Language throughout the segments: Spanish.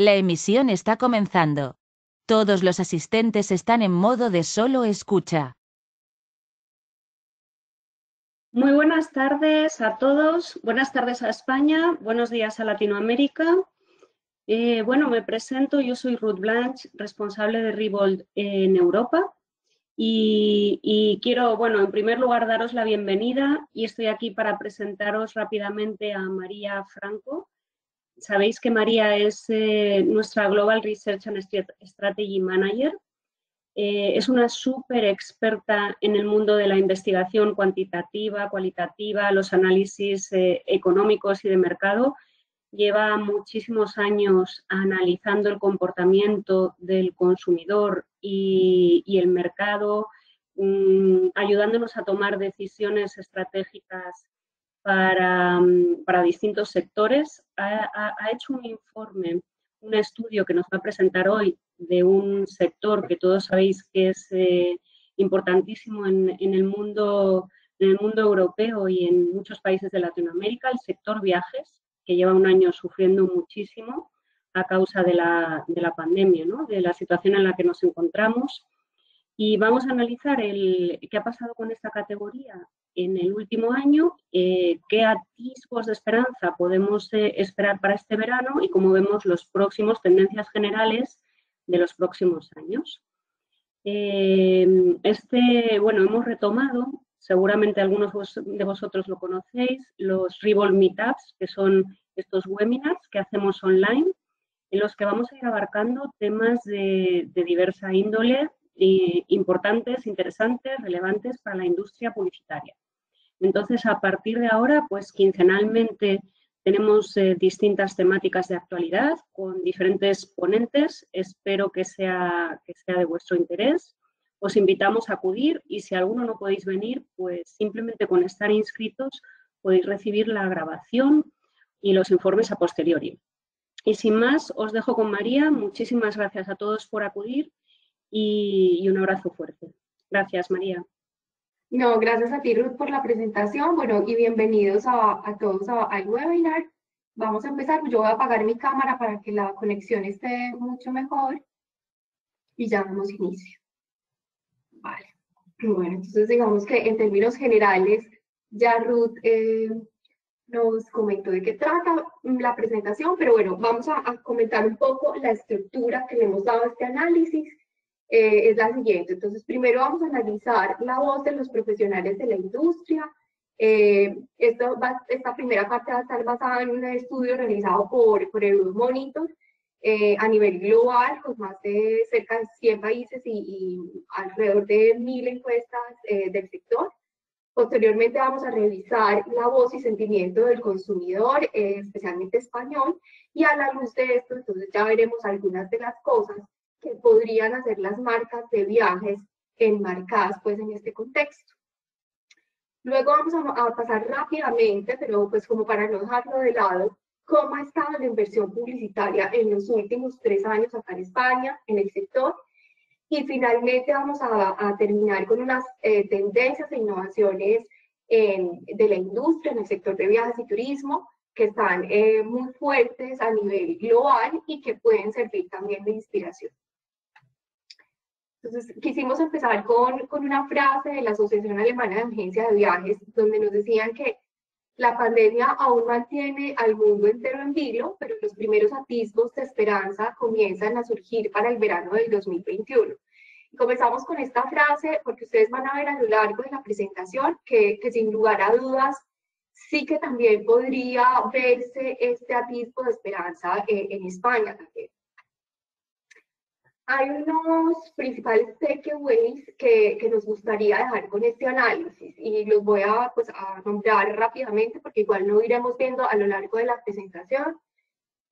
La emisión está comenzando. Todos los asistentes están en modo de solo escucha. Muy buenas tardes a todos, buenas tardes a España, buenos días a Latinoamérica. Bueno, me presento, yo soy Ruth Blanch, responsable de Revolt en Europa y quiero, bueno, en primer lugar daros la bienvenida y estoy aquí para presentaros rápidamente a María Franco. Sabéis que María es nuestra Global Research and Strategy Manager. Es una súper experta en el mundo de la investigación cuantitativa, cualitativa, los análisis económicos y de mercado. Lleva muchísimos años analizando el comportamiento del consumidor y el mercado, ayudándonos a tomar decisiones estratégicas para distintos sectores. Ha hecho un informe, un estudio que nos va a presentar hoy de un sector que todos sabéis que es importantísimo en el mundo europeo y en muchos países de Latinoamérica, el sector viajes, que lleva un año sufriendo muchísimo a causa de la pandemia, ¿no? De la situación en la que nos encontramos. Y vamos a analizar qué ha pasado con esta categoría en el último año, qué atisbos de esperanza podemos esperar para este verano y cómo vemos los próximos tendencias generales de los próximos años. Bueno, hemos retomado, seguramente algunos de vosotros lo conocéis, los Revolt Meetups, que son estos webinars que hacemos online, en los que vamos a ir abarcando temas de diversa índole, importantes, interesantes, relevantes para la industria publicitaria. Entonces, a partir de ahora, pues quincenalmente tenemos distintas temáticas de actualidad con diferentes ponentes. Espero que sea de vuestro interés. Os invitamos a acudir y si alguno no podéis venir, pues simplemente con estar inscritos podéis recibir la grabación y los informes a posteriori. Y sin más, os dejo con María. Muchísimas gracias a todos por acudir y un abrazo fuerte. Gracias, María. No, gracias a ti, Ruth, por la presentación. Bueno, y bienvenidos a todos al webinar. Vamos a empezar. Yo voy a apagar mi cámara para que la conexión esté mucho mejor y ya damos inicio. Vale. Bueno, entonces digamos que en términos generales, ya Ruth nos comentó de qué trata la presentación, pero bueno, vamos a comentar un poco la estructura que le hemos dado a este análisis. Es la siguiente. Entonces, primero vamos a analizar la voz de los profesionales de la industria. Esta primera parte va a estar basada en un estudio realizado por Euromonitor a nivel global, con más de cerca de 100 países y alrededor de 1000 encuestas del sector. Posteriormente vamos a revisar la voz y sentimiento del consumidor, especialmente español, y a la luz de esto, entonces ya veremos algunas de las cosas que podrían hacer las marcas de viajes enmarcadas pues en este contexto. Luego vamos a pasar rápidamente, pero pues como para no dejarlo de lado, cómo ha estado la inversión publicitaria en los últimos 3 años acá en España, en el sector. Y finalmente vamos a terminar con unas tendencias e innovaciones de la industria en el sector de viajes y turismo que están muy fuertes a nivel global y que pueden servir también de inspiración. Entonces, quisimos empezar con una frase de la Asociación Alemana de Agencias de Viajes, donde nos decían que la pandemia aún mantiene al mundo entero en vilo, pero los primeros atisbos de esperanza comienzan a surgir para el verano del 2021. Y comenzamos con esta frase porque ustedes van a ver a lo largo de la presentación que sin lugar a dudas sí que también podría verse este atisbo de esperanza en España también. Hay unos principales takeaways que nos gustaría dejar con este análisis y los voy a nombrar rápidamente porque igual no iremos viendo a lo largo de la presentación.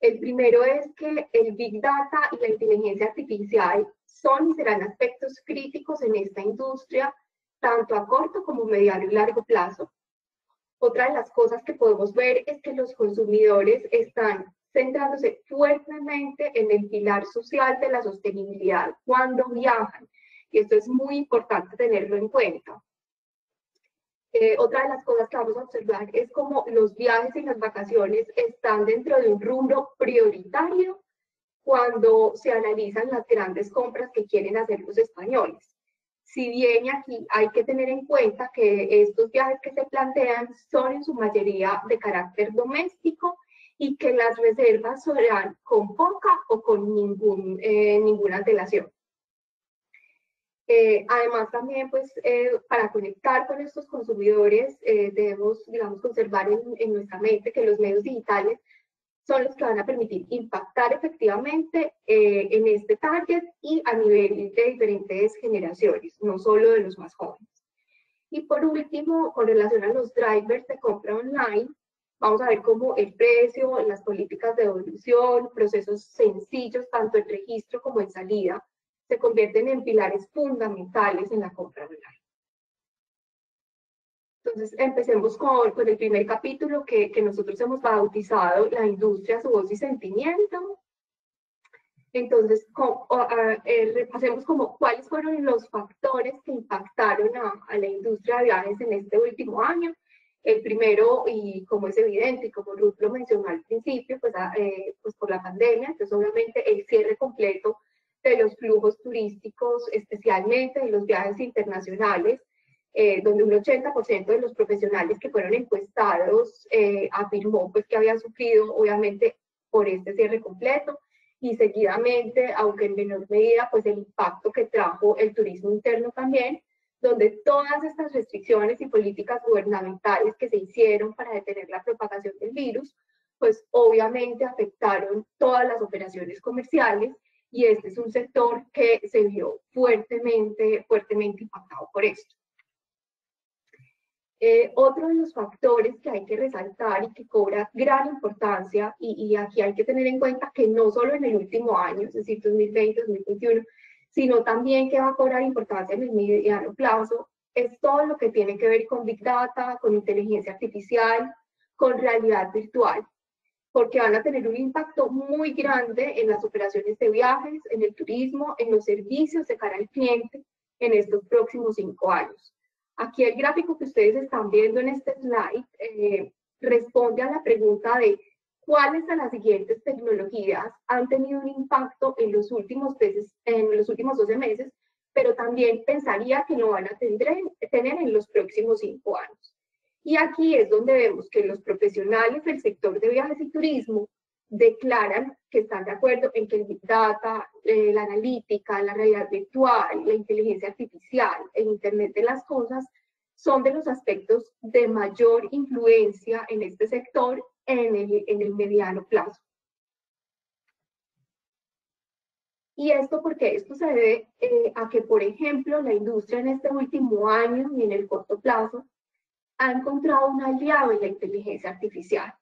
El primero es que el Big Data y la inteligencia artificial son y serán aspectos críticos en esta industria, tanto a corto como mediano y largo plazo. Otra de las cosas que podemos ver es que los consumidores están centrándose fuertemente en el pilar social de la sostenibilidad cuando viajan. Y esto es muy importante tenerlo en cuenta. Otra de las cosas que vamos a observar es cómo los viajes y las vacaciones están dentro de un rubro prioritario cuando se analizan las grandes compras que quieren hacer los españoles. Si bien aquí hay que tener en cuenta que estos viajes que se plantean son en su mayoría de carácter doméstico y que las reservas serán con poca o con ninguna antelación. Además, también, pues, para conectar con estos consumidores, debemos, digamos, conservar en nuestra mente que los medios digitales son los que van a permitir impactar efectivamente en este target y a nivel de diferentes generaciones, no solo de los más jóvenes. Y por último, con relación a los drivers de compra online, vamos a ver cómo el precio, las políticas de devolución, procesos sencillos, tanto en registro como en salida, se convierten en pilares fundamentales en la compra online. Entonces, empecemos con el primer capítulo que nosotros hemos bautizado La industria, su voz y sentimiento. Entonces, repasemos como cuáles fueron los factores que impactaron a la industria de viajes en este último año. El primero, y como es evidente, y como Ruth lo mencionó al principio, pues por la pandemia, entonces obviamente el cierre completo de los flujos turísticos, especialmente de los viajes internacionales, donde un 80% de los profesionales que fueron encuestados afirmó pues, que habían sufrido, obviamente, por este cierre completo, y seguidamente, aunque en menor medida, pues el impacto que trajo el turismo interno también, donde todas estas restricciones y políticas gubernamentales que se hicieron para detener la propagación del virus, pues obviamente afectaron todas las operaciones comerciales, y este es un sector que se vio fuertemente impactado por esto. Otro de los factores que hay que resaltar y que cobra gran importancia, y aquí hay que tener en cuenta que no solo en el último año, es decir, 2020, 2021, sino también que va a cobrar importancia en el mediano plazo, es todo lo que tiene que ver con Big Data, con inteligencia artificial, con realidad virtual, porque van a tener un impacto muy grande en las operaciones de viajes, en el turismo, en los servicios de cara al cliente en estos próximos 5 años. Aquí el gráfico que ustedes están viendo en este slide responde a la pregunta de cuáles de las siguientes tecnologías han tenido un impacto en los últimos 12 meses, pero también pensaría que lo van a tener en los próximos 5 años. Y aquí es donde vemos que los profesionales del sector de viajes y turismo declaran que están de acuerdo en que el Big Data, la analítica, la realidad virtual, la inteligencia artificial, el Internet de las cosas, son de los aspectos de mayor influencia en este sector en el mediano plazo. Y esto porque esto se debe a que, por ejemplo, la industria en este último año y en el corto plazo ha encontrado un aliado en la inteligencia artificial.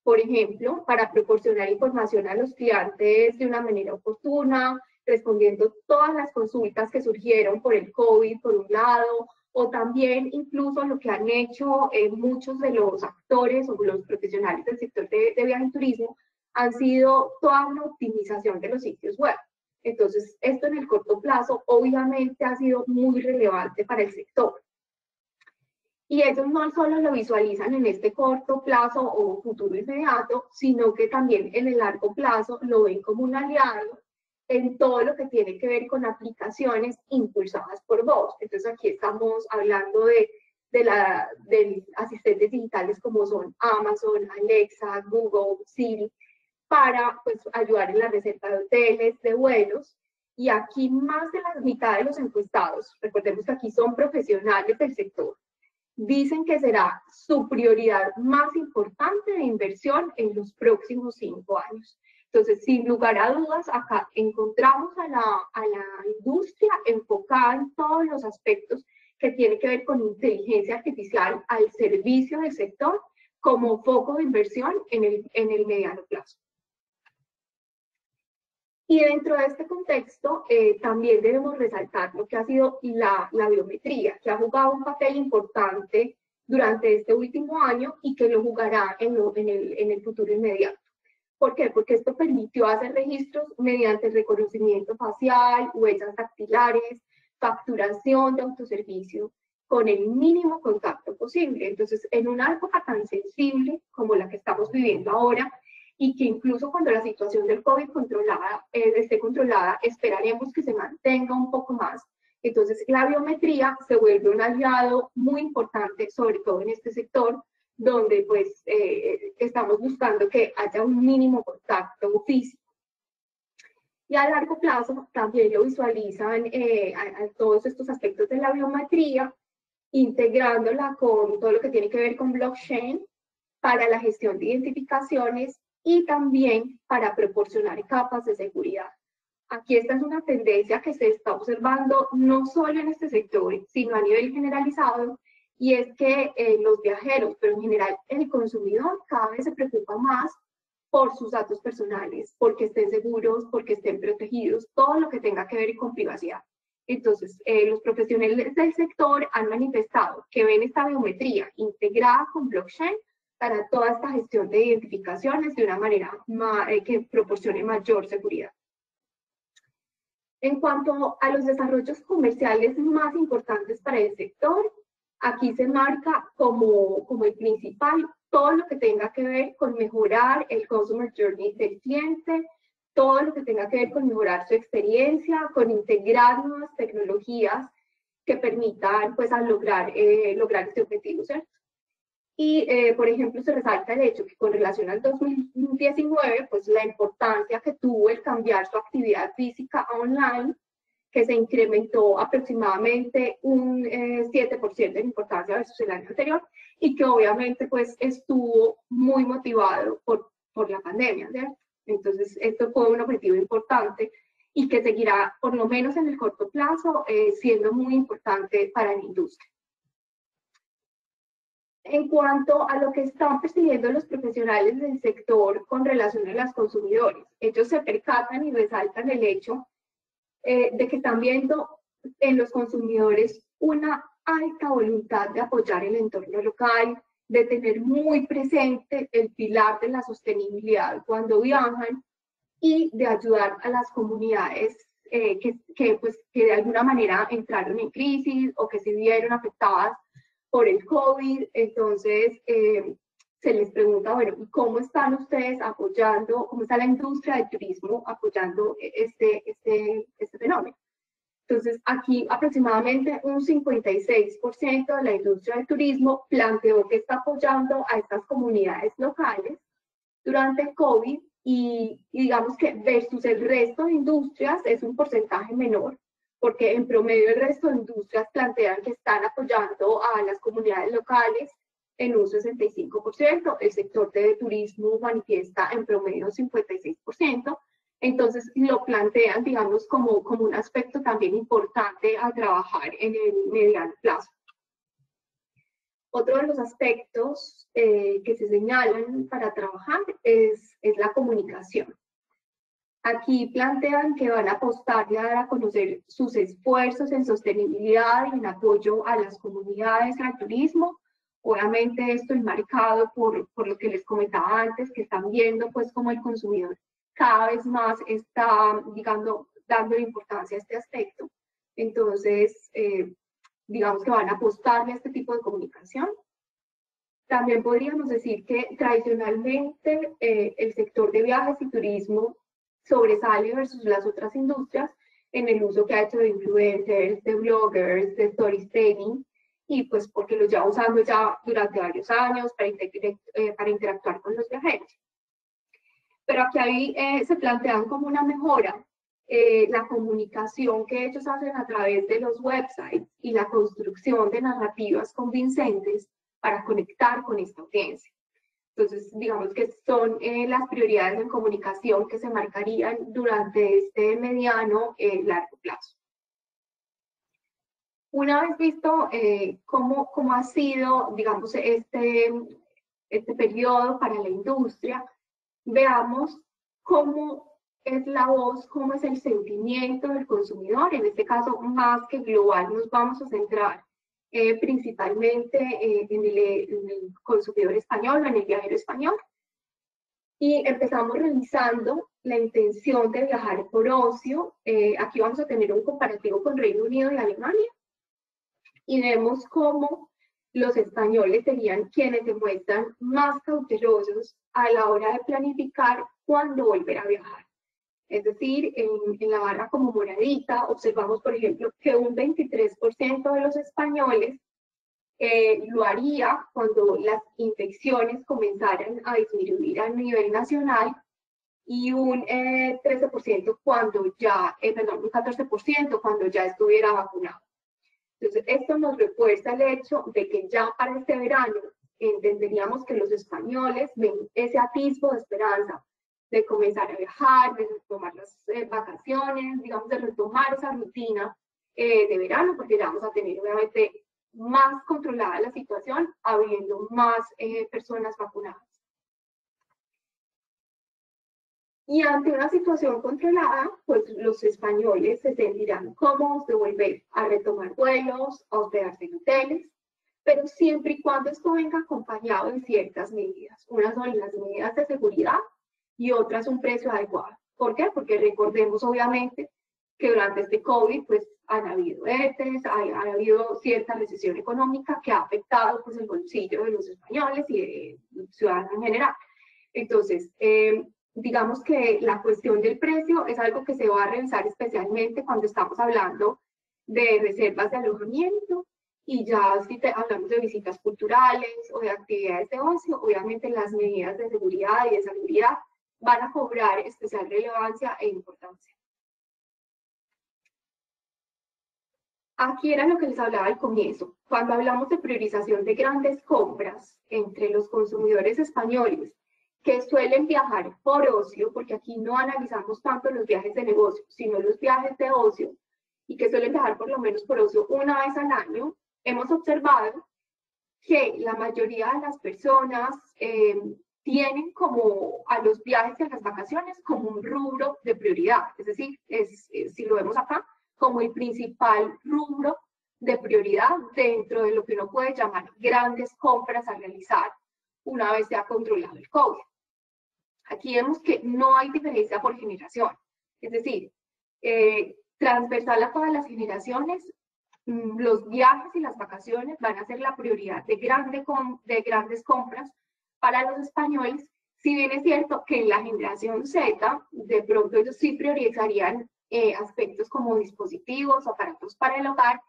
Por ejemplo, para proporcionar información a los clientes de una manera oportuna, respondiendo todas las consultas que surgieron por el COVID, por un lado, o también incluso lo que han hecho muchos de los actores o los profesionales del sector de viaje y turismo, han sido toda una optimización de los sitios web. Entonces, esto en el corto plazo obviamente ha sido muy relevante para el sector. Y ellos no solo lo visualizan en este corto plazo o futuro inmediato, sino que también en el largo plazo lo ven como un aliado en todo lo que tiene que ver con aplicaciones impulsadas por voz. Entonces aquí estamos hablando de asistentes digitales como son Amazon, Alexa, Google, Siri, para pues, ayudar en la reserva de hoteles, de vuelos. Y aquí más de la mitad de los encuestados, recordemos que aquí son profesionales del sector, dicen que será su prioridad más importante de inversión en los próximos 5 años. Entonces, sin lugar a dudas, acá encontramos a la industria enfocada en todos los aspectos que tienen que ver con inteligencia artificial al servicio del sector como foco de inversión en el mediano plazo. Y dentro de este contexto, también debemos resaltar lo que ha sido la biometría, que ha jugado un papel importante durante este último año y que lo jugará en el futuro inmediato. ¿Por qué? Porque esto permitió hacer registros mediante reconocimiento facial, huellas dactilares, facturación de autoservicio, con el mínimo contacto posible. Entonces, en una época tan sensible como la que estamos viviendo ahora, y que incluso cuando la situación del COVID esté controlada, esperaremos que se mantenga un poco más. Entonces, la biometría se vuelve un aliado muy importante, sobre todo en este sector, donde pues estamos buscando que haya un mínimo contacto físico. Y a largo plazo también lo visualizan a todos estos aspectos de la biometría, integrándola con todo lo que tiene que ver con blockchain para la gestión de identificaciones y también para proporcionar capas de seguridad. Aquí esta es una tendencia que se está observando no solo en este sector, sino a nivel generalizado, y es que los viajeros, pero en general el consumidor, cada vez se preocupa más por sus datos personales, porque estén seguros, porque estén protegidos, todo lo que tenga que ver con privacidad. Entonces, los profesionales del sector han manifestado que ven esta biometría integrada con blockchain para toda esta gestión de identificaciones de una manera que proporcione mayor seguridad. En cuanto a los desarrollos comerciales más importantes para el sector, aquí se marca como el principal todo lo que tenga que ver con mejorar el customer journey del cliente, todo lo que tenga que ver con mejorar su experiencia, con integrar nuevas tecnologías que permitan pues, lograr este objetivo, ¿cierto? Y, por ejemplo, se resalta el hecho que con relación al 2019, pues la importancia que tuvo el cambiar su actividad física a online, que se incrementó aproximadamente un 7% de importancia versus el año anterior, y que obviamente pues estuvo muy motivado por la pandemia, ¿cierto? Entonces, esto fue un objetivo importante y que seguirá, por lo menos en el corto plazo, siendo muy importante para la industria. En cuanto a lo que están percibiendo los profesionales del sector con relación a los consumidores, ellos se percatan y resaltan el hecho de que están viendo en los consumidores una alta voluntad de apoyar el entorno local, de tener muy presente el pilar de la sostenibilidad cuando viajan y de ayudar a las comunidades que de alguna manera entraron en crisis o que se vieron afectadas por el COVID. Entonces, se les pregunta, bueno, ¿cómo están ustedes apoyando, cómo está la industria del turismo apoyando este fenómeno? Entonces, aquí aproximadamente un 56% de la industria del turismo planteó que está apoyando a estas comunidades locales durante el COVID y digamos que versus el resto de industrias es un porcentaje menor, porque en promedio el resto de industrias plantean que están apoyando a las comunidades locales en un 65%, el sector de turismo manifiesta en promedio un 56%, entonces lo plantean, digamos, como un aspecto también importante a trabajar en el mediano plazo. Otro de los aspectos que se señalan para trabajar es la comunicación. Aquí plantean que van a apostarle a dar a conocer sus esfuerzos en sostenibilidad y en apoyo a las comunidades, al turismo. Obviamente esto enmarcado por lo que les comentaba antes, que están viendo pues como el consumidor cada vez más está, digamos, dando importancia a este aspecto. Entonces, digamos que van a apostarle a este tipo de comunicación. También podríamos decir que tradicionalmente el sector de viajes y turismo sobresale versus las otras industrias en el uso que ha hecho de influencers, de bloggers, de storytelling, y pues porque lo lleva usando ya durante varios años para interactuar con los viajeros. Pero aquí ahí se plantean como una mejora la comunicación que ellos hacen a través de los websites y la construcción de narrativas convincentes para conectar con esta audiencia. Entonces, digamos que son las prioridades en comunicación que se marcarían durante este mediano largo plazo. Una vez visto cómo ha sido, digamos, este periodo para la industria, veamos cómo es la voz, cómo es el sentimiento del consumidor. En este caso, más que global, nos vamos a centrar principalmente en el consumidor español, en el viajero español. Y empezamos revisando la intención de viajar por ocio. Aquí vamos a tener un comparativo con Reino Unido y Alemania. Y vemos cómo los españoles serían quienes se muestran más cautelosos a la hora de planificar cuándo volver a viajar. Es decir, en la barra como moradita observamos, por ejemplo, que un 23% de los españoles lo haría cuando las infecciones comenzaran a disminuir a nivel nacional y un 13% cuando ya, perdón, un 14% cuando ya estuviera vacunado. Entonces, esto nos refuerza el hecho de que ya para este verano entenderíamos que los españoles ven ese atisbo de esperanza de comenzar a viajar, de retomar las vacaciones, digamos, de retomar esa rutina de verano, porque ya vamos a tener obviamente más controlada la situación, habiendo más personas vacunadas. Y ante una situación controlada, pues los españoles se sentirán cómodos de volver a retomar vuelos, a hospedarse en hoteles, pero siempre y cuando esto venga acompañado de ciertas medidas. Unas son las medidas de seguridad y otras un precio adecuado. ¿Por qué? Porque recordemos obviamente que durante este COVID pues han habido ERTES, ha habido cierta recesión económica que ha afectado pues el bolsillo de los españoles y de los ciudadanos en general. Entonces, digamos que la cuestión del precio es algo que se va a revisar especialmente cuando estamos hablando de reservas de alojamiento y ya si hablamos de visitas culturales o de actividades de ocio, obviamente las medidas de seguridad y de salubridad van a cobrar especial relevancia e importancia. Aquí era lo que les hablaba al comienzo. Cuando hablamos de priorización de grandes compras entre los consumidores españoles que suelen viajar por ocio, porque aquí no analizamos tanto los viajes de negocio, sino los viajes de ocio, y que suelen viajar por lo menos por ocio una vez al año, hemos observado que la mayoría de las personas tienen como a los viajes y a las vacaciones como un rubro de prioridad. Es decir, si lo vemos acá, como el principal rubro de prioridad dentro de lo que uno puede llamar grandes compras a realizar una vez se ha controlado el COVID. Aquí vemos que no hay diferencia por generación, es decir, transversal a todas las generaciones, los viajes y las vacaciones van a ser la prioridad de grandes compras para los españoles, si bien es cierto que en la generación Z, de pronto ellos sí priorizarían aspectos como dispositivos, aparatos para el hogar,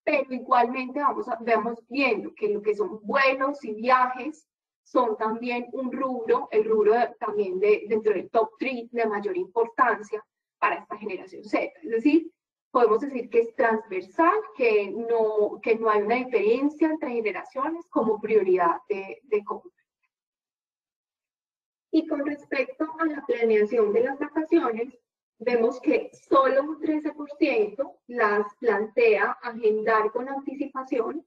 pero igualmente vamos viendo que lo que son vuelos y viajes son también un rubro, el rubro también dentro del top 3 de mayor importancia para esta generación Z. Es decir, podemos decir que es transversal, que no hay una diferencia entre generaciones como prioridad de compra. Y con respecto a la planeación de las vacaciones, vemos que solo un 13% las plantea agendar con anticipación,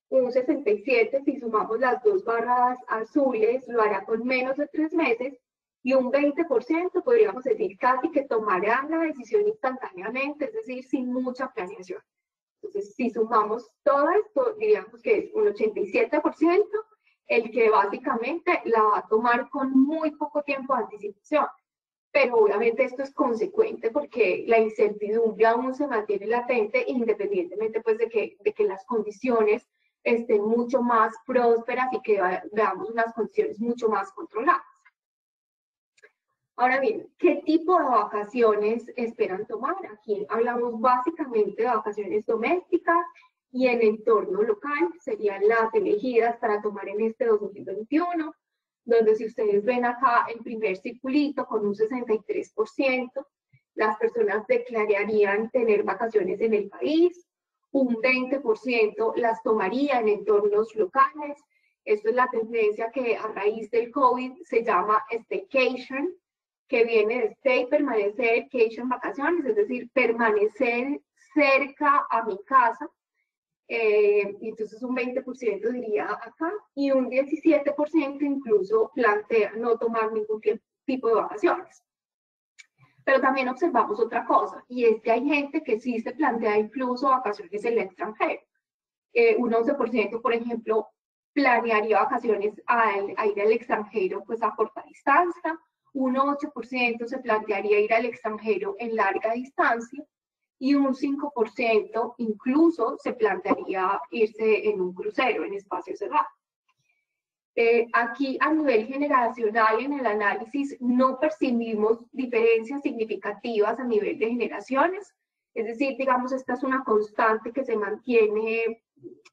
un 67% si sumamos las dos barras azules lo hará con menos de 3 meses y un 20% podríamos decir casi que tomará la decisión instantáneamente, es decir, sin mucha planeación. Entonces, si sumamos todo esto, diríamos que es un 87% el que básicamente la va a tomar con muy poco tiempo de anticipación. Pero obviamente esto es consecuente porque la incertidumbre aún se mantiene latente independientemente pues de que las condiciones estén mucho más prósperas y que veamos unas condiciones mucho más controladas. Ahora bien, ¿qué tipo de vacaciones esperan tomar? Aquí hablamos básicamente de vacaciones domésticas y en entorno local, serían las elegidas para tomar en este 2021, donde si ustedes ven acá el primer circulito con un 63%, las personas declararían tener vacaciones en el país, un 20% las tomaría en entornos locales. Esto es la tendencia que a raíz del COVID se llama staycation, que viene de stay, permanecer, cation, vacaciones, es decir, permanecer cerca a mi casa. Entonces un 20% diría acá y un 17% incluso plantea no tomar ningún tipo de vacaciones. Pero también observamos otra cosa, y es que hay gente que sí se plantea incluso vacaciones en el extranjero. Un 11%, por ejemplo, planearía vacaciones a ir al extranjero pues a corta distancia, un 8% se plantearía ir al extranjero en larga distancia, y un 5% incluso se plantearía irse en un crucero en espacio cerrado. Aquí a nivel generacional en el análisis no percibimos diferencias significativas a nivel de generaciones, es decir, digamos, esta es una constante que se mantiene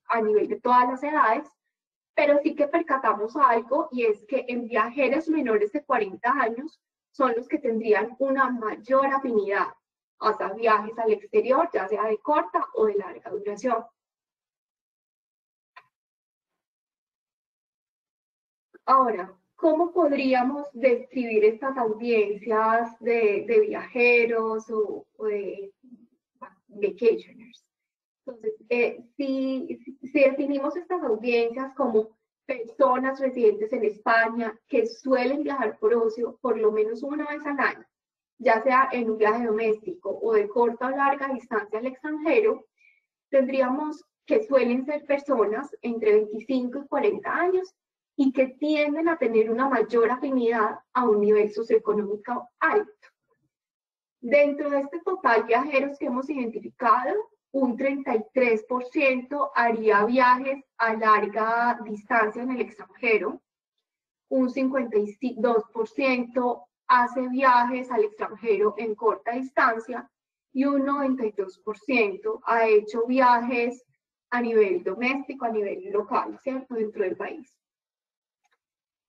a nivel de todas las edades, pero sí que percatamos algo, y es que en viajeros menores de 40 años son los que tendrían una mayor afinidad hacia viajes al exterior, ya sea de corta o de larga duración. Ahora, ¿cómo podríamos describir estas audiencias de viajeros o de vacationers? Entonces, si definimos estas audiencias como personas residentes en España que suelen viajar por ocio por lo menos una vez al año, ya sea en un viaje doméstico o de corta o larga distancia al extranjero, tendríamos que suelen ser personas entre 25 y 40 años y que tienden a tener una mayor afinidad a un nivel socioeconómico alto. Dentro de este total de viajeros que hemos identificado, un 33% haría viajes a larga distancia en el extranjero, un 52% hace viajes al extranjero en corta distancia y un 92% ha hecho viajes a nivel doméstico, a nivel local, ¿cierto?, dentro del país.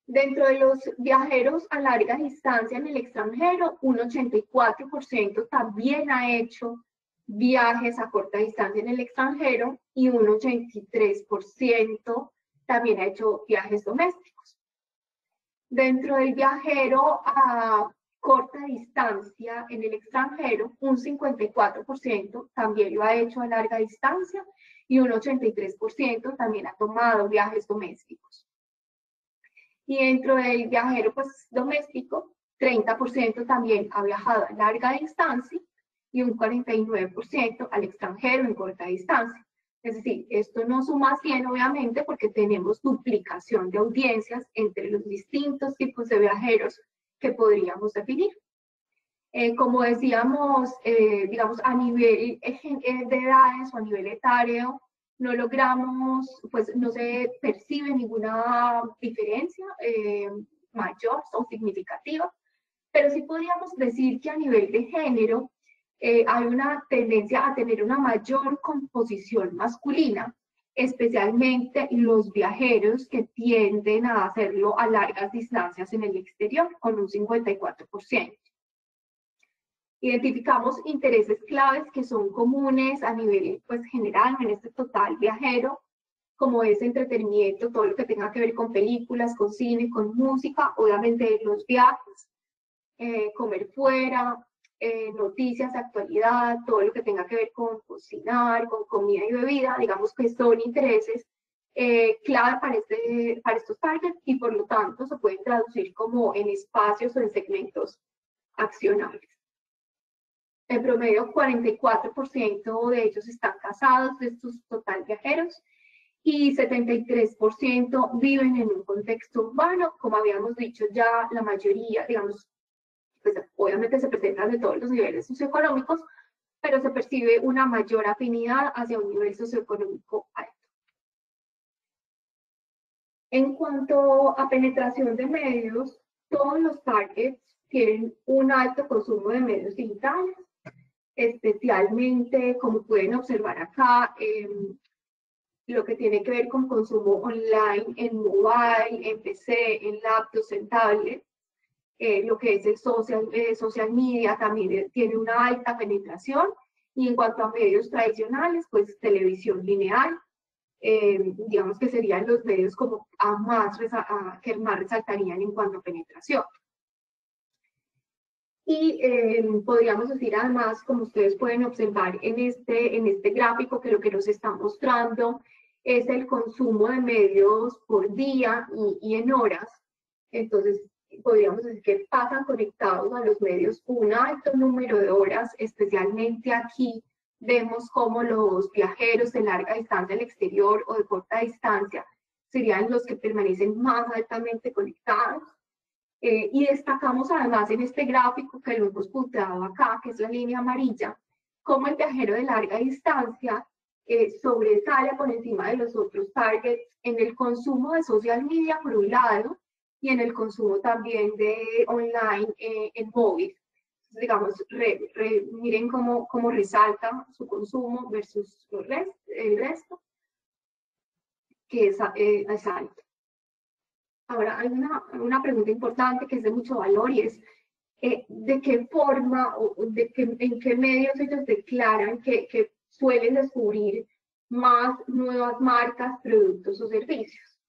Dentro de los viajeros a larga distancia en el extranjero, un 84% también ha hecho viajes a corta distancia en el extranjero y un 83% también ha hecho viajes domésticos. Dentro del viajero a corta distancia en el extranjero, un 54% también lo ha hecho a larga distancia y un 83% también ha tomado viajes domésticos. Y dentro del viajero doméstico, 30% también ha viajado a larga distancia y un 49% al extranjero en corta distancia. Es decir, esto no suma 100 obviamente porque tenemos duplicación de audiencias entre los distintos tipos de viajeros que podríamos definir. Como decíamos, digamos, a nivel de edades o a nivel etario, no logramos, pues no se percibe ninguna diferencia mayor o significativa, pero sí podríamos decir que a nivel de género hay una tendencia a tener una mayor composición masculina, especialmente los viajeros que tienden a hacerlo a largas distancias en el exterior, con un 54%. Identificamos intereses claves que son comunes a nivel general en este total viajero, como es entretenimiento, todo lo que tenga que ver con películas, con cine, con música, obviamente los viajes, comer fuera, noticias, actualidad, todo lo que tenga que ver con cocinar, con comida y bebida, digamos que son intereses clave para estos targets y por lo tanto se pueden traducir como en espacios o en segmentos accionables. En promedio, 44% de ellos están casados, de estos total viajeros, y 73% viven en un contexto urbano. Como habíamos dicho ya, la mayoría, digamos, pues obviamente se presentan de todos los niveles socioeconómicos, pero se percibe una mayor afinidad hacia un nivel socioeconómico alto. En cuanto a penetración de medios, todos los targets tienen un alto consumo de medios digitales, especialmente, como pueden observar acá, lo que tiene que ver con consumo online en mobile, en PC, en laptops, en tablet. Lo que es el social media también tiene una alta penetración. Y en cuanto a medios tradicionales, pues televisión lineal, digamos que serían los medios como que más resaltarían en cuanto a penetración. Y podríamos decir además, como ustedes pueden observar en este gráfico, que lo que nos está mostrando es el consumo de medios por día y en horas. Entonces, podríamos decir que pasan conectados a los medios un alto número de horas, especialmente aquí vemos cómo los viajeros de larga distancia al exterior o de corta distancia serían los que permanecen más altamente conectados. Y destacamos además en este gráfico que lo hemos punteado acá, que es la línea amarilla, cómo el viajero de larga distancia sobresale por encima de los otros targets en el consumo de social media por un lado y en el consumo también de online en móvil. Entonces, digamos, miren cómo resalta su consumo versus el resto, que es alto. Ahora, hay una pregunta importante que es de mucho valor y es de qué forma o en qué medios ellos declaran que suelen descubrir más nuevas marcas, productos o servicios.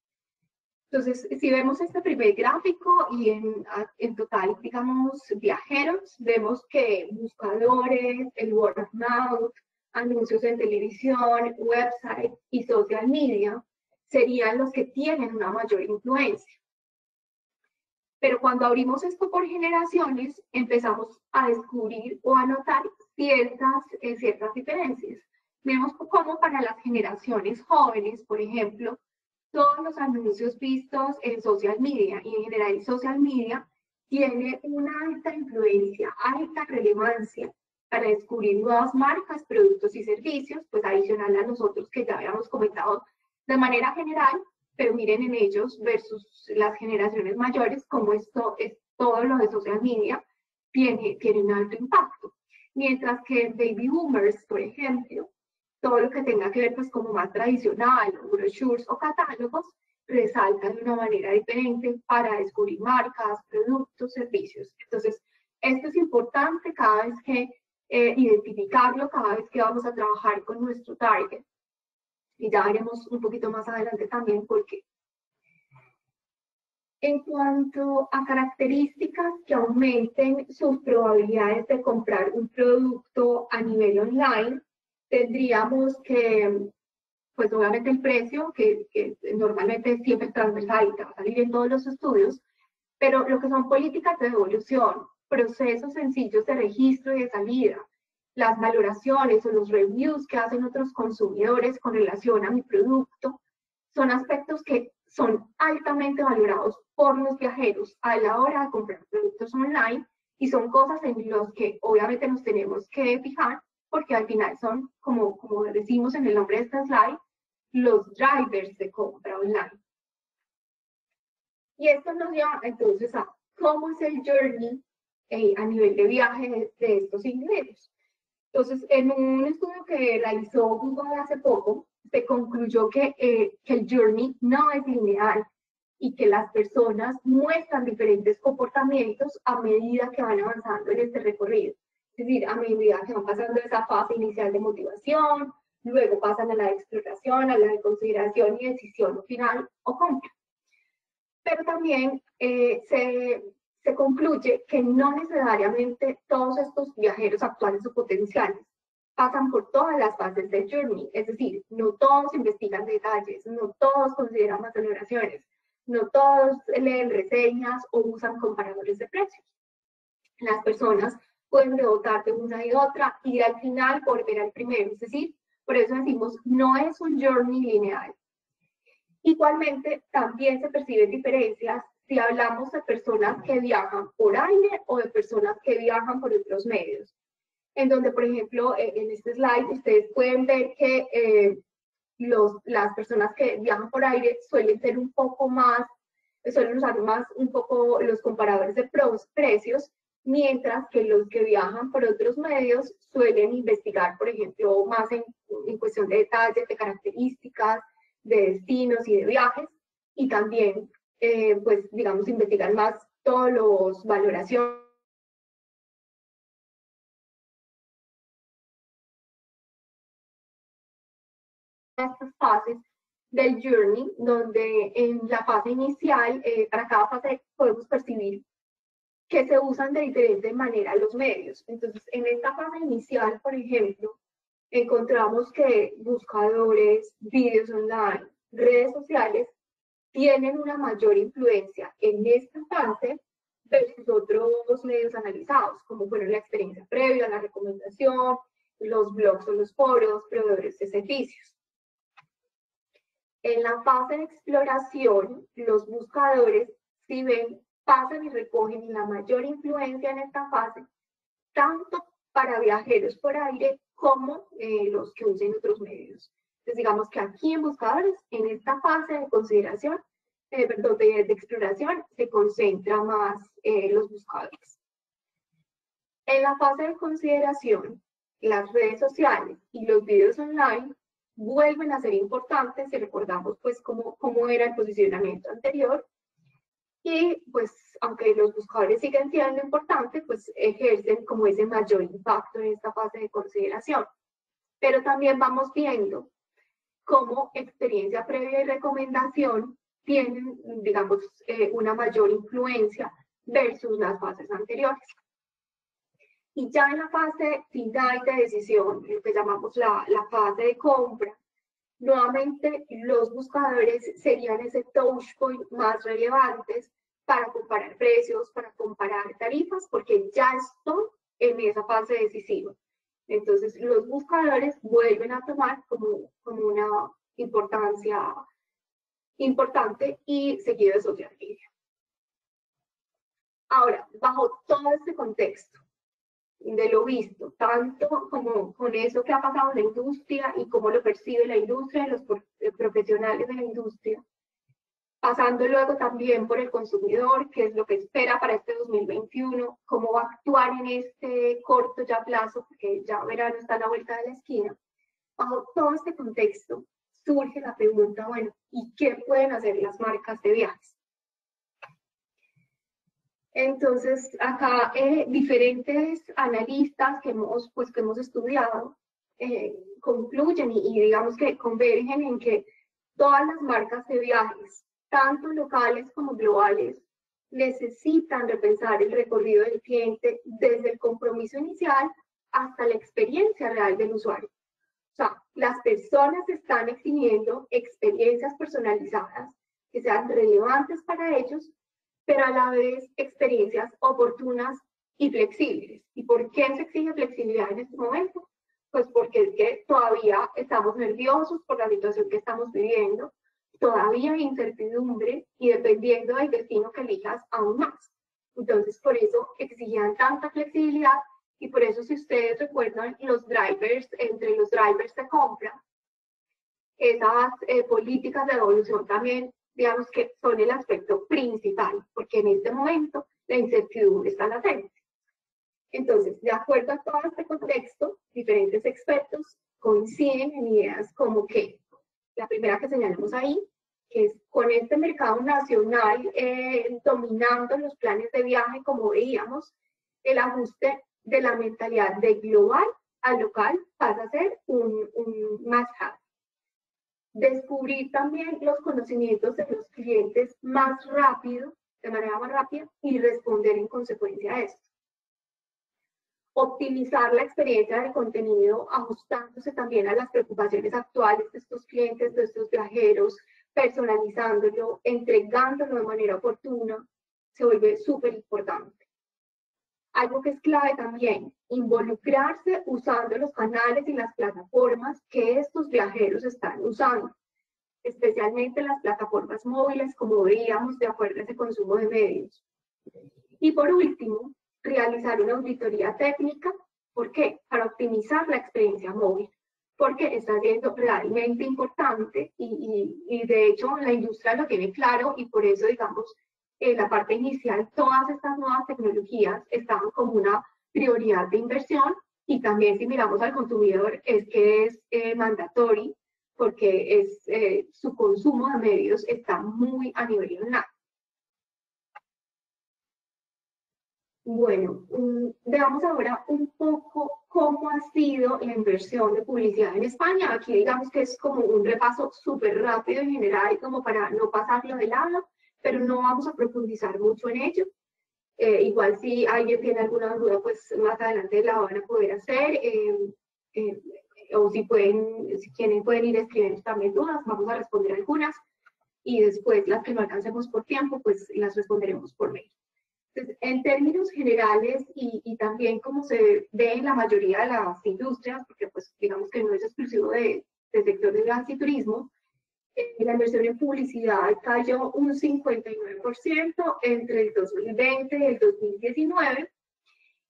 Entonces, si vemos este primer gráfico y en total, digamos, viajeros, vemos que buscadores, el word of mouth, anuncios en televisión, website y social media serían los que tienen una mayor influencia. Pero cuando abrimos esto por generaciones, empezamos a descubrir o a notar ciertas diferencias. Vemos cómo para las generaciones jóvenes, por ejemplo, todos los anuncios vistos en social media y en general social media tiene una alta influencia, alta relevancia para descubrir nuevas marcas, productos y servicios, pues adicional a nosotros que ya habíamos comentado de manera general, pero miren en ellos versus las generaciones mayores, como esto es todo lo de social media tiene un alto impacto. Mientras que baby boomers, por ejemplo, todo lo que tenga que ver pues como más tradicional, brochures o catálogos, resaltan de una manera diferente para descubrir marcas, productos, servicios. Entonces, esto es importante cada vez que identificarlo, cada vez que vamos a trabajar con nuestro target. Y ya veremos un poquito más adelante también por qué. En cuanto a características que aumenten sus probabilidades de comprar un producto a nivel online, tendríamos que, pues obviamente el precio, que normalmente siempre es transversal y te va a salir en todos los estudios, pero lo que son políticas de devolución, procesos sencillos de registro y de salida, las valoraciones o los reviews que hacen otros consumidores con relación a mi producto, son aspectos que son altamente valorados por los viajeros a la hora de comprar productos online y son cosas en las que obviamente nos tenemos que fijar porque al final son, como decimos en el nombre de esta slide, los drivers de compra online. Y esto nos lleva entonces a cómo es el journey a nivel de viaje de estos individuos. Entonces, en un estudio que realizó Google hace poco, se concluyó que el journey no es lineal y que las personas muestran diferentes comportamientos a medida que van avanzando en este recorrido. Es decir, a medida que van pasando esa fase inicial de motivación, luego pasan a la exploración, a la de consideración y decisión final o compra. Pero también se concluye que no necesariamente todos estos viajeros actuales o potenciales pasan por todas las fases del journey, es decir, no todos investigan detalles, no todos consideran más valoraciones, no todos leen reseñas o usan comparadores de precios. Las personas pueden rebotar de una y otra y al final volver al primero, es decir, por eso decimos, no es un journey lineal. Igualmente, también se perciben diferencias si hablamos de personas que viajan por aire o de personas que viajan por otros medios. En donde, por ejemplo, en este slide ustedes pueden ver que las personas que viajan por aire suelen ser un poco más, suelen usar más un poco los comparadores de precios, mientras que los que viajan por otros medios suelen investigar, por ejemplo, más en cuestión de detalles, de características, de destinos y de viajes, y también, pues, digamos, investigar más todos los valoraciones. Estas fases del journey, donde en la fase inicial, para cada fase podemos percibir que se usan de diferente manera los medios. Entonces, en esta fase inicial, por ejemplo, encontramos que buscadores, vídeos online, redes sociales tienen una mayor influencia en esta fase versus otros medios analizados, como fueron la experiencia previa, la recomendación, los blogs o los foros, proveedores de servicios. En la fase de exploración, los buscadores, si ven, pasan y recogen la mayor influencia en esta fase, tanto para viajeros por aire como los que usen otros medios. Entonces, digamos que aquí en buscadores, en esta fase de consideración, perdón, de exploración, se concentra más los buscadores. En la fase de consideración, las redes sociales y los videos online vuelven a ser importantes si recordamos pues cómo era el posicionamiento anterior. Y pues, aunque los buscadores siguen siendo importantes, pues ejercen como ese mayor impacto en esta fase de consideración. Pero también vamos viendo cómo experiencia previa y recomendación tienen, digamos, una mayor influencia versus las fases anteriores. Y ya en la fase final de decisión, lo que llamamos la fase de compra, nuevamente los buscadores serían ese touch point más relevantes para comparar precios, para comparar tarifas, porque ya estoy en esa fase decisiva. Entonces los buscadores vuelven a tomar como una importancia importante y seguido de social media. Ahora, bajo todo este contexto de lo visto, tanto como con eso que ha pasado en la industria y cómo lo percibe la industria y los profesionales de la industria, pasando luego también por el consumidor, qué es lo que espera para este 2021, cómo va a actuar en este corto ya plazo, porque ya verano está a la vuelta de la esquina. Bajo todo este contexto surge la pregunta, bueno, ¿y qué pueden hacer las marcas de viajes? Entonces, acá diferentes analistas que hemos estudiado concluyen y digamos que convergen en que todas las marcas de viajes, tanto locales como globales, necesitan repensar el recorrido del cliente desde el compromiso inicial hasta la experiencia real del usuario. O sea, las personas están exigiendo experiencias personalizadas que sean relevantes para ellos, pero a la vez experiencias oportunas y flexibles. ¿Y por qué se exige flexibilidad en este momento? Pues porque es que todavía estamos nerviosos por la situación que estamos viviendo, todavía hay incertidumbre y dependiendo del destino que elijas, aún más. Entonces, por eso exigían tanta flexibilidad y por eso, si ustedes recuerdan, los drivers, entre los drivers de compra, esas políticas de evolución también, digamos que son el aspecto principal, porque en este momento la incertidumbre está latente. Entonces, de acuerdo a todo este contexto, diferentes expertos coinciden en ideas como que la primera que señalamos ahí, que es con este mercado nacional dominando los planes de viaje, como veíamos, el ajuste de la mentalidad de global a local pasa a ser un must-have. Descubrir también los conocimientos de los clientes más rápido, de manera más rápida, y responder en consecuencia a esto. Optimizar la experiencia de contenido, ajustándose también a las preocupaciones actuales de estos clientes, de estos viajeros, personalizándolo, entregándolo de manera oportuna, se vuelve súper importante. Algo que es clave también, involucrarse usando los canales y las plataformas que estos viajeros están usando, especialmente las plataformas móviles, como veíamos, de acuerdo a ese consumo de medios. Y por último, realizar una auditoría técnica. ¿Por qué? Para optimizar la experiencia móvil, porque está siendo realmente importante y de hecho la industria lo tiene claro y por eso, digamos, en la parte inicial, todas estas nuevas tecnologías estaban como una prioridad de inversión y también si miramos al consumidor es que es mandatorio porque su consumo de medios está muy a nivel online. Bueno, veamos ahora un poco cómo ha sido la inversión de publicidad en España. Aquí digamos que es como un repaso súper rápido en general, como para no pasarlo de lado, pero no vamos a profundizar mucho en ello. Igual si alguien tiene alguna duda, pues más adelante la van a poder hacer. O si quieren pueden ir escribiendo también dudas, vamos a responder algunas. Y después las que no alcancemos por tiempo, pues las responderemos por mail. Entonces, en términos generales y también como se ve en la mayoría de las industrias, porque pues digamos que no es exclusivo del sector de viajes y turismo, la inversión en publicidad cayó un 59% entre el 2020 y el 2019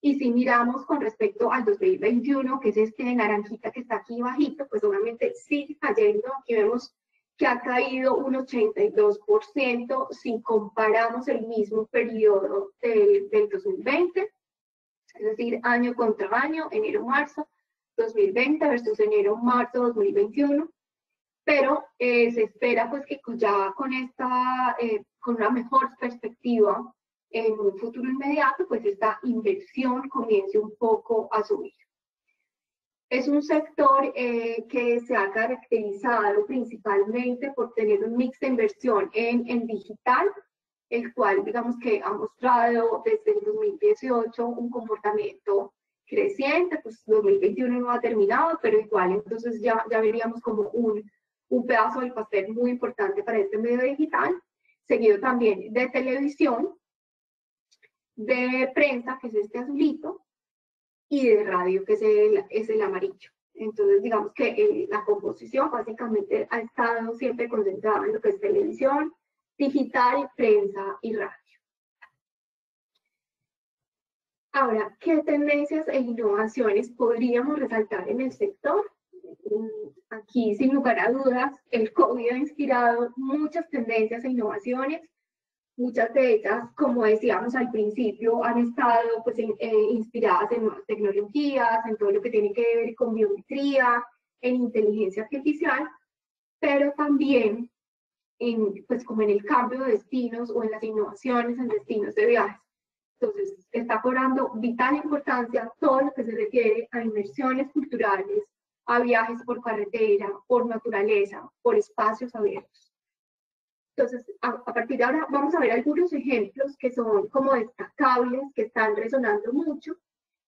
Y si miramos con respecto al 2021, que es este naranjita que está aquí bajito, pues obviamente sigue cayendo. Aquí vemos que ha caído un 82% si comparamos el mismo periodo del 2020, es decir, año contra año, enero-marzo 2020 versus enero-marzo 2021. Pero se espera pues que ya con con una mejor perspectiva en un futuro inmediato, pues esta inversión comience un poco a subir. Es un sector que se ha caracterizado principalmente por tener un mix de inversión en digital, el cual digamos que ha mostrado desde el 2018 un comportamiento creciente, pues 2021 no ha terminado, pero igual entonces ya veríamos como un pedazo del pastel muy importante para este medio digital, seguido también de televisión, de prensa, que es este azulito, y de radio, que es el amarillo. Entonces, digamos que la composición básicamente ha estado siempre concentrada en lo que es televisión, digital, prensa y radio. Ahora, ¿qué tendencias e innovaciones podríamos resaltar en el sector? Aquí, sin lugar a dudas, el COVID ha inspirado muchas tendencias e innovaciones. Muchas de ellas, como decíamos al principio, han estado pues, inspiradas en nuevas tecnologías, en todo lo que tiene que ver con biometría, en inteligencia artificial, pero también pues, como en el cambio de destinos o en las innovaciones en destinos de viajes. Entonces, está cobrando vital importancia todo lo que se refiere a inversiones culturales, a viajes por carretera, por naturaleza, por espacios abiertos. Entonces, a partir de ahora vamos a ver algunos ejemplos que son como destacables, que están resonando mucho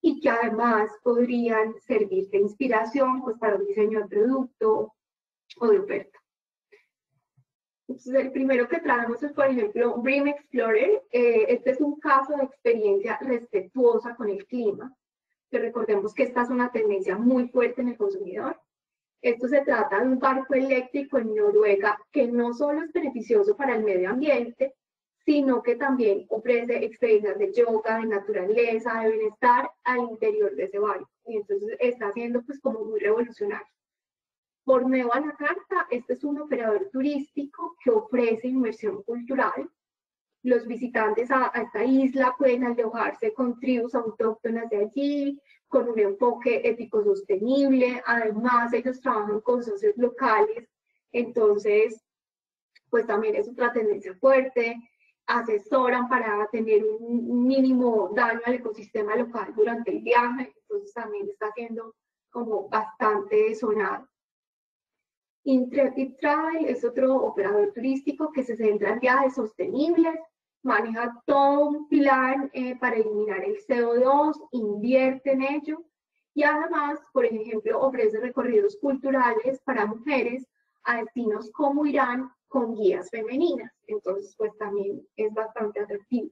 y que además podrían servir de inspiración pues, para un diseño de producto o de oferta. Entonces, el primero que traemos es, por ejemplo, Brim Explorer. Este es un caso de experiencia respetuosa con el clima, que recordemos que esta es una tendencia muy fuerte en el consumidor. Esto se trata de un barco eléctrico en Noruega que no solo es beneficioso para el medio ambiente, sino que también ofrece experiencias de yoga, de naturaleza, de bienestar al interior de ese barco. Y entonces está siendo pues como muy revolucionario. Borneo a la carta, este es un operador turístico que ofrece inmersión cultural. Los visitantes a esta isla pueden alojarse con tribus autóctonas de allí, con un enfoque ético sostenible. Además, ellos trabajan con socios locales, entonces, pues también es otra tendencia fuerte. Asesoran para tener un mínimo daño al ecosistema local durante el viaje, entonces también está siendo como bastante sonado. Intrepid Travel es otro operador turístico que se centra en viajes sostenibles, maneja todo un plan para eliminar el CO2, invierte en ello y además, por ejemplo, ofrece recorridos culturales para mujeres a destinos como Irán con guías femeninas. Entonces, pues también es bastante atractivo.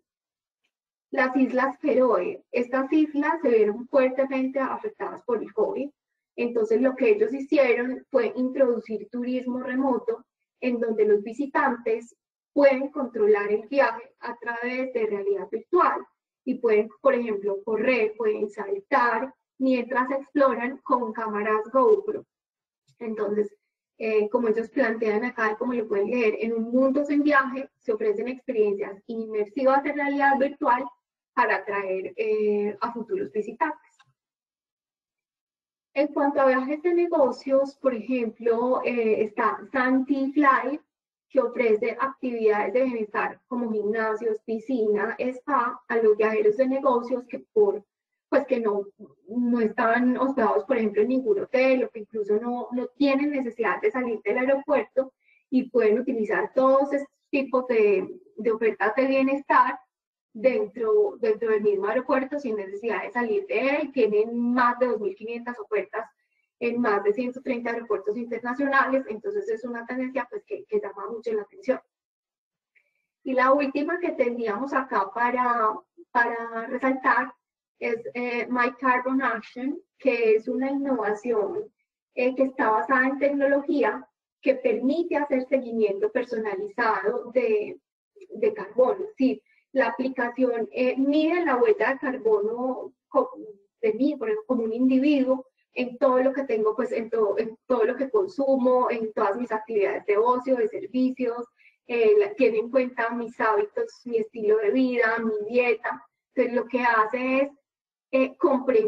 Las Islas Feroe. Estas islas se vieron fuertemente afectadas por el COVID. Entonces, lo que ellos hicieron fue introducir turismo remoto en donde los visitantes pueden controlar el viaje a través de realidad virtual y pueden, por ejemplo, correr, pueden saltar mientras exploran con cámaras GoPro. Entonces, como ellos plantean acá, como lo pueden leer, en un mundo sin viaje se ofrecen experiencias inmersivas de realidad virtual para atraer a futuros visitantes. En cuanto a viajes de negocios, por ejemplo, está Santi Fly, que ofrece actividades de bienestar como gimnasios, piscina, spa a los viajeros de negocios que no están hospedados, por ejemplo, en ningún hotel o que incluso no tienen necesidad de salir del aeropuerto y pueden utilizar todos estos tipos de ofertas de bienestar dentro del mismo aeropuerto sin necesidad de salir de él. Tienen más de 2.500 ofertas en más de 130 aeropuertos internacionales, entonces es una tendencia pues, que llama mucho la atención. Y la última que tendríamos acá para resaltar es My Carbon Action, que es una innovación que está basada en tecnología que permite hacer seguimiento personalizado de carbono. Sí, La aplicación mide la huella de carbono de mí, por ejemplo, como un individuo, en todo lo que tengo, pues en todo lo que consumo, en todas mis actividades de ocio, de servicios, tiene en cuenta mis hábitos, mi estilo de vida, mi dieta. Entonces lo que hace es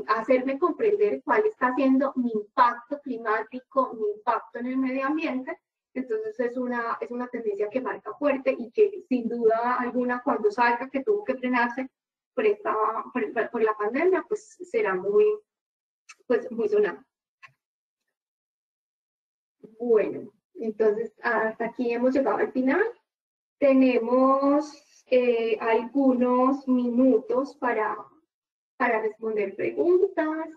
hacerme comprender cuál está siendo mi impacto climático, mi impacto en el medio ambiente. Entonces es una tendencia que marca fuerte y que sin duda alguna cuando salga que tuvo que frenarse por la pandemia, pues será muy sonada. Bueno, entonces hasta aquí hemos llegado al final. Tenemos algunos minutos para responder preguntas.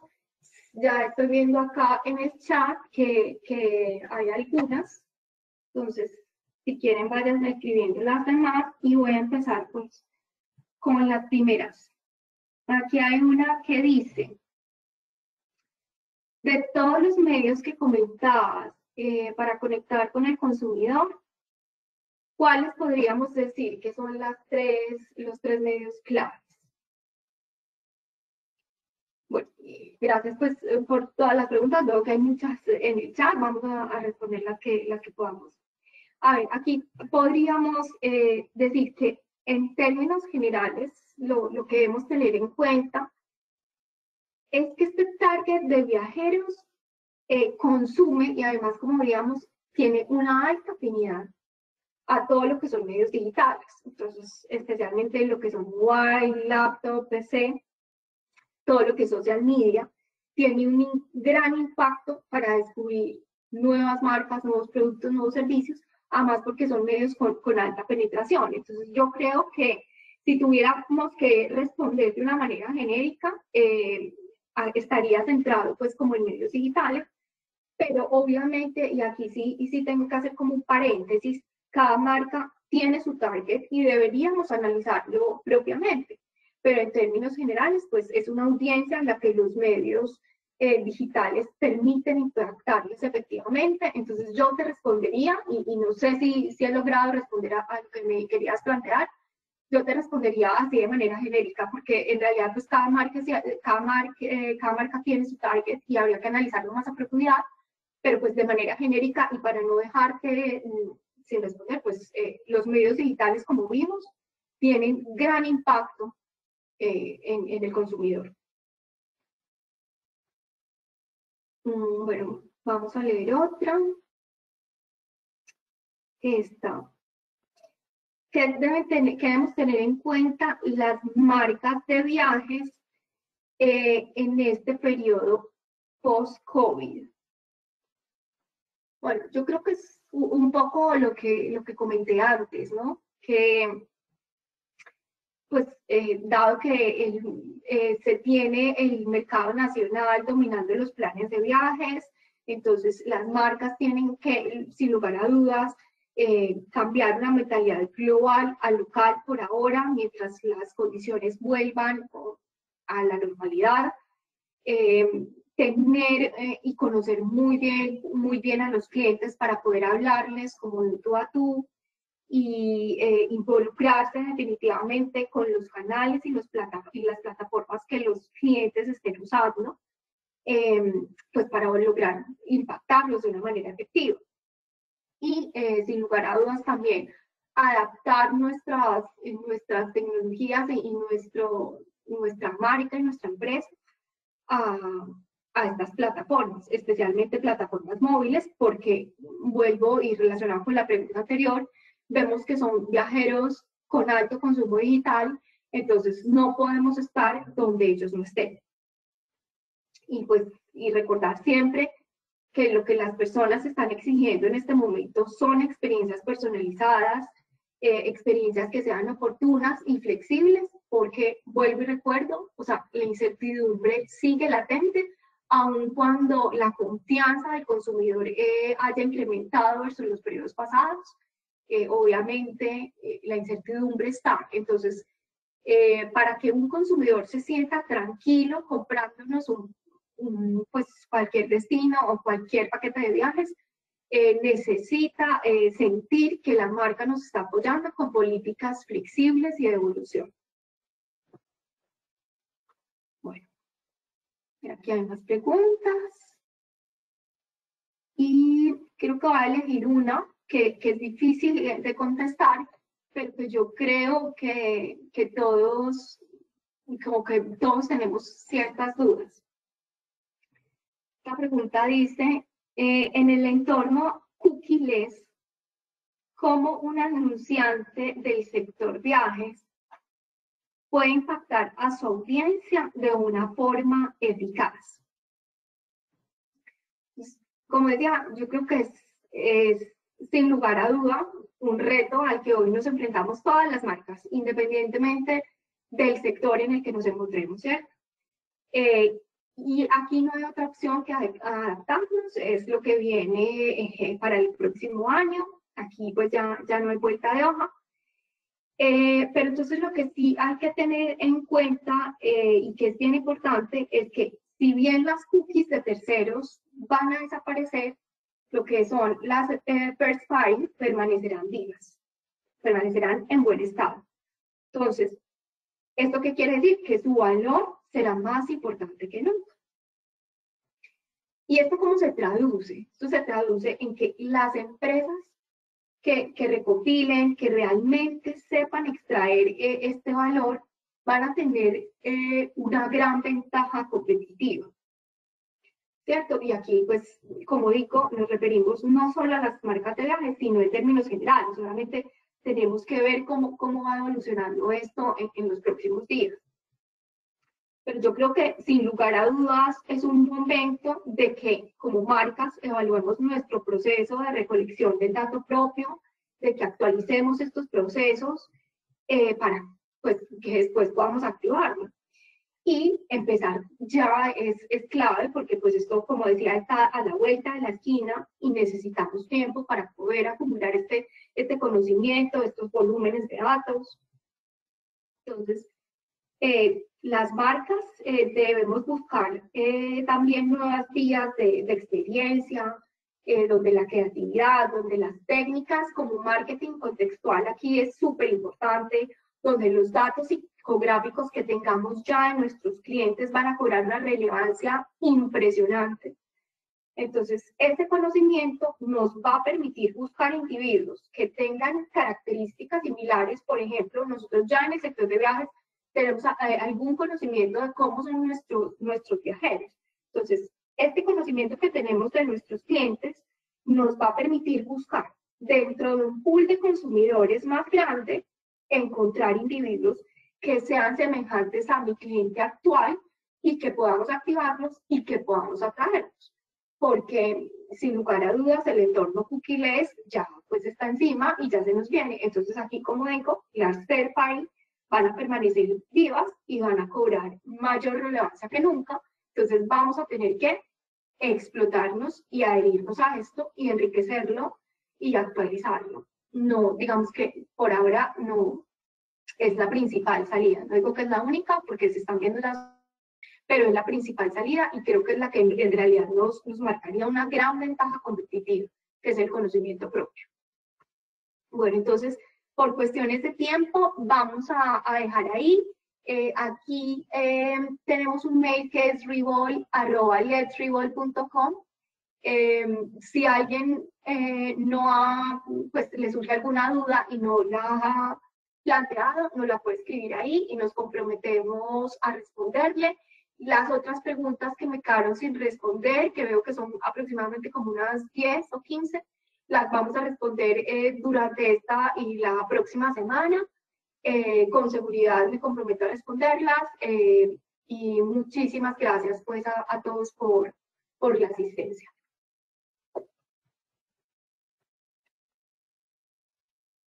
Ya estoy viendo acá en el chat que hay algunas. Entonces, si quieren, vayan escribiendo las demás y voy a empezar pues con las primeras. Aquí hay una que dice, de todos los medios que comentabas para conectar con el consumidor, ¿cuáles podríamos decir que son los tres medios claves? Bueno, gracias pues por todas las preguntas. Veo que hay muchas en el chat. Vamos a responder las que podamos. A ver, aquí podríamos decir que en términos generales, lo que debemos tener en cuenta es que este target de viajeros consume y además, como diríamos, tiene una alta afinidad a todo lo que son medios digitales. Entonces, especialmente lo que son mobile, laptop, PC, todo lo que es social media, tiene un gran impacto para descubrir nuevas marcas, nuevos productos, nuevos servicios, además porque son medios con alta penetración. Entonces yo creo que si tuviéramos que responder de una manera genérica, estaría centrado pues como en medios digitales, pero obviamente, y aquí sí tengo que hacer como un paréntesis, cada marca tiene su target y deberíamos analizarlo propiamente. Pero en términos generales, pues es una audiencia en la que los medios digitales permiten impactarles efectivamente. Entonces yo te respondería, y no sé si he logrado responder a lo que me querías plantear, yo te respondería así de manera genérica, porque en realidad pues cada marca tiene su target y habría que analizarlo más a profundidad, pero pues de manera genérica y para no dejarte sin responder, pues los medios digitales, como vimos, tienen gran impacto en el consumidor. Bueno, vamos a leer otra. Esta. ¿Qué debemos tener en cuenta las marcas de viajes en este periodo post-COVID? Bueno, yo creo que es un poco lo que comenté antes, ¿no? Que pues dado que se tiene el mercado nacional dominando los planes de viajes, entonces las marcas tienen que, sin lugar a dudas, cambiar una mentalidad global a local por ahora, mientras las condiciones vuelvan a la normalidad. Tener y conocer muy bien a los clientes para poder hablarles como de tú a tú, y involucrarse definitivamente con los canales y las plataformas que los clientes estén usando, ¿no? Pues para lograr impactarlos de una manera efectiva. Y sin lugar a dudas también adaptar nuestras tecnologías y nuestra marca y nuestra empresa a estas plataformas, especialmente plataformas móviles, porque vuelvo y relacionado con la pregunta anterior, vemos que son viajeros con alto consumo digital, entonces no podemos estar donde ellos no estén. Y recordar siempre que lo que las personas están exigiendo en este momento son experiencias personalizadas, experiencias que sean oportunas y flexibles, porque vuelvo y recuerdo, o sea, la incertidumbre sigue latente, aun cuando la confianza del consumidor haya incrementado versus los periodos pasados. Obviamente la incertidumbre está. Entonces, para que un consumidor se sienta tranquilo comprándonos pues cualquier destino o cualquier paquete de viajes, necesita sentir que la marca nos está apoyando con políticas flexibles y de evolución. Bueno, aquí hay más preguntas. Y creo que voy a elegir una que es difícil de contestar, pero pues yo creo que todos tenemos ciertas dudas. La pregunta dice, en el entorno cookieless, ¿cómo un anunciante del sector viajes puede impactar a su audiencia de una forma eficaz? Como decía, yo creo que es sin lugar a duda un reto al que hoy nos enfrentamos todas las marcas, independientemente del sector en el que nos encontremos, ¿cierto? Y aquí no hay otra opción que adaptarnos, es lo que viene para el próximo año. Aquí pues ya no hay vuelta de hoja. Pero entonces lo que sí hay que tener en cuenta y que es bien importante es que si bien las cookies de terceros van a desaparecer, lo que son las first party permanecerán vivas, permanecerán en buen estado. Entonces, ¿esto qué quiere decir? Que su valor será más importante que nunca. ¿Y esto cómo se traduce? Esto se traduce en que las empresas que recopilen, que realmente sepan extraer este valor, van a tener una gran ventaja competitiva, ¿cierto? Y aquí, pues, como digo, nos referimos no solo a las marcas de viajes, sino en términos generales. Solamente tenemos que ver cómo va evolucionando esto en los próximos días. Pero yo creo que, sin lugar a dudas, es un momento de que, como marcas, evaluemos nuestro proceso de recolección del dato propio, de que actualicemos estos procesos para pues, que después podamos activarlo. Y empezar ya es clave, porque pues esto, como decía, está a la vuelta de la esquina y necesitamos tiempo para poder acumular este conocimiento, estos volúmenes de datos. Entonces, las marcas debemos buscar también nuevas vías de experiencia, donde la creatividad, donde las técnicas como marketing contextual aquí es súper importante, donde los datos psicográficos que tengamos ya de nuestros clientes van a cobrar una relevancia impresionante. Entonces, este conocimiento nos va a permitir buscar individuos que tengan características similares. Por ejemplo, nosotros ya en el sector de viajes tenemos algún conocimiento de cómo son nuestros viajeros. Entonces, este conocimiento que tenemos de nuestros clientes nos va a permitir buscar dentro de un pool de consumidores más grande, encontrar individuos que sean semejantes a mi cliente actual y que podamos activarlos y que podamos atraerlos. Porque, sin lugar a dudas, el entorno cookieless ya pues está encima y ya se nos viene. Entonces, aquí, como digo, las third party van a permanecer vivas y van a cobrar mayor relevancia que nunca. Entonces vamos a tener que explotarnos y adherirnos a esto y enriquecerlo y actualizarlo. No, digamos que por ahora no es la principal salida. No digo que es la única porque se están viendo las... pero es la principal salida y creo que es la que en realidad nos marcaría una gran ventaja competitiva, que es el conocimiento propio. Bueno, entonces, por cuestiones de tiempo, vamos a dejar ahí. Aquí tenemos un mail que es revol@letsrevol.com. Si alguien pues le surge alguna duda y no la ha planteado, nos la puede escribir ahí y nos comprometemos a responderle. Las otras preguntas que me quedaron sin responder, que veo que son aproximadamente como unas 10 o 15, las vamos a responder durante esta y la próxima semana. Con seguridad me comprometo a responderlas y muchísimas gracias pues a todos por la asistencia.